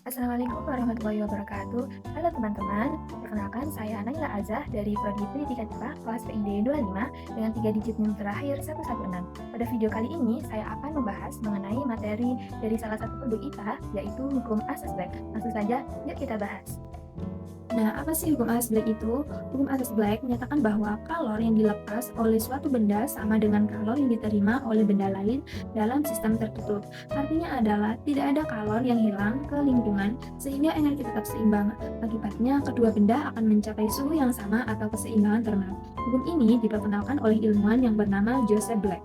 Assalamualaikum warahmatullahi wabarakatuh. Halo teman-teman, perkenalkan saya Naila Azah dari Prodi Pendidikan IPA kelas PID 25 dengan 3 digit NIM terakhir 116. Pada video kali ini, saya akan membahas mengenai materi dari salah satu produk IPA, yaitu hukum asas Black. Langsung saja, yuk kita bahas. Nah, apa sih hukum asas Black itu? Hukum asas Black menyatakan bahwa kalor yang dilepas oleh suatu benda sama dengan kalor yang diterima oleh benda lain dalam sistem tertutup. Artinya adalah tidak ada kalor yang hilang ke lingkungan sehingga energi tetap seimbang. Akibatnya, kedua benda akan mencapai suhu yang sama atau keseimbangan termal. Hukum ini diperkenalkan oleh ilmuwan yang bernama Joseph Black.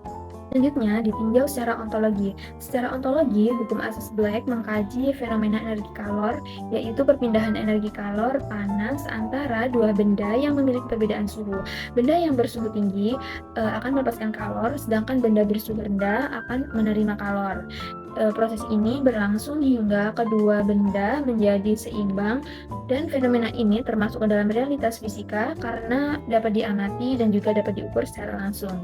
Selanjutnya, ditinjau secara ontologi. Secara ontologi, hukum asas Black mengkaji fenomena energi kalor, yaitu perpindahan energi kalor panas antara dua benda yang memiliki perbedaan suhu. Benda yang bersuhu tinggi akan melepaskan kalor, sedangkan benda bersuhu rendah akan menerima kalor. Proses ini berlangsung hingga kedua benda menjadi seimbang, dan fenomena ini termasuk ke dalam realitas fisika karena dapat diamati dan juga dapat diukur secara langsung.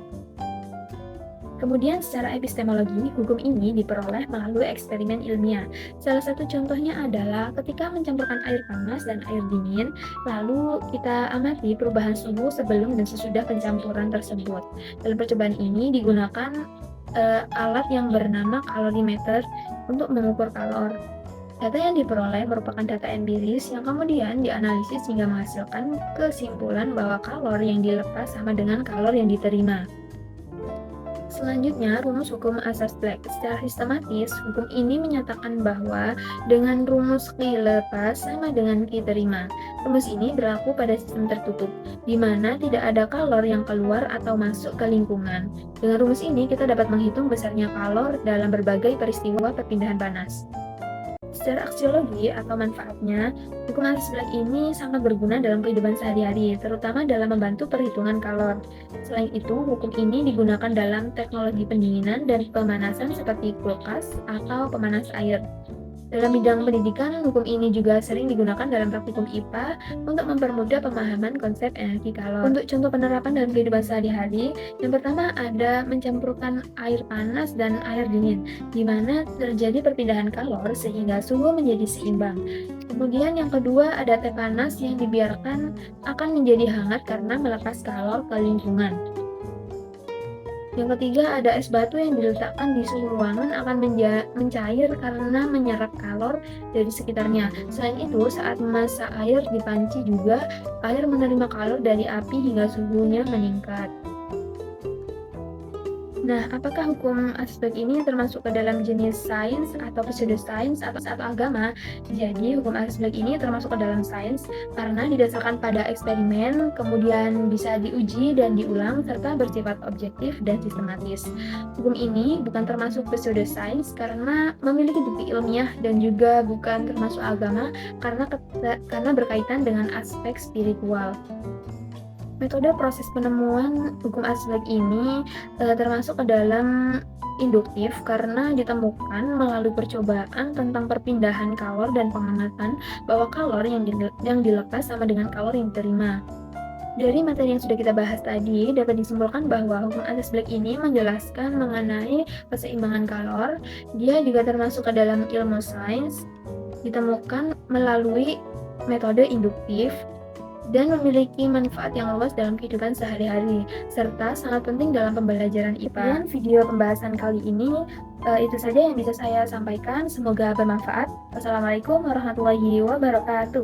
Kemudian secara epistemologi, hukum ini diperoleh melalui eksperimen ilmiah. Salah satu contohnya adalah ketika mencampurkan air panas dan air dingin, lalu kita amati perubahan suhu sebelum dan sesudah pencampuran tersebut. Dalam percobaan ini digunakan alat yang bernama kalorimeter untuk mengukur kalor. Data yang diperoleh merupakan data empiris yang kemudian dianalisis hingga menghasilkan kesimpulan bahwa kalor yang dilepas sama dengan kalor yang diterima. Selanjutnya, rumus hukum asas Black. Secara sistematis, hukum ini menyatakan bahwa dengan rumus Q lepas sama dengan Q terima. Rumus ini berlaku pada sistem tertutup, di mana tidak ada kalor yang keluar atau masuk ke lingkungan. Dengan rumus ini, kita dapat menghitung besarnya kalor dalam berbagai peristiwa perpindahan panas. Secara aksiologi atau manfaatnya, hukum asas Black ini sangat berguna dalam kehidupan sehari-hari, terutama dalam membantu perhitungan kalor. Selain itu, hukum ini digunakan dalam teknologi pendinginan dan pemanasan seperti kulkas atau pemanas air. Dalam bidang pendidikan, hukum ini juga sering digunakan dalam praktikum IPA untuk mempermudah pemahaman konsep energi kalor. Untuk contoh penerapan dalam kehidupan sehari-hari, yang pertama ada mencampurkan air panas dan air dingin, di mana terjadi perpindahan kalor sehingga suhu menjadi seimbang. Kemudian yang kedua ada teh panas yang dibiarkan akan menjadi hangat karena melepas kalor ke lingkungan. Yang ketiga ada es batu yang diletakkan di suhu ruangan akan mencair karena menyerap kalor dari sekitarnya. Selain itu, saat memasak air di panci juga, air menerima kalor dari api hingga suhunya meningkat. Nah, apakah hukum asas Black ini termasuk ke dalam jenis sains atau pseudosains atau agama? Jadi, hukum asas Black ini termasuk ke dalam sains karena didasarkan pada eksperimen, kemudian bisa diuji dan diulang, serta bersifat objektif dan sistematis. Hukum ini bukan termasuk pseudosains karena memiliki bukti ilmiah dan juga bukan termasuk agama karena berkaitan dengan aspek spiritual. Metode proses penemuan hukum asas Black ini termasuk ke dalam induktif karena ditemukan melalui percobaan tentang perpindahan kalor dan pengamatan bahwa kalor yang dilepas sama dengan kalor yang diterima. Dari materi yang sudah kita bahas tadi, dapat disimpulkan bahwa hukum asas Black ini menjelaskan mengenai keseimbangan kalor. Dia juga termasuk ke dalam ilmu sains, ditemukan melalui metode induktif, dan memiliki manfaat yang luas dalam kehidupan sehari-hari, serta sangat penting dalam pembelajaran IPA. Dan video pembahasan kali ini itu saja yang bisa saya sampaikan, semoga bermanfaat. Wassalamualaikum warahmatullahi wabarakatuh.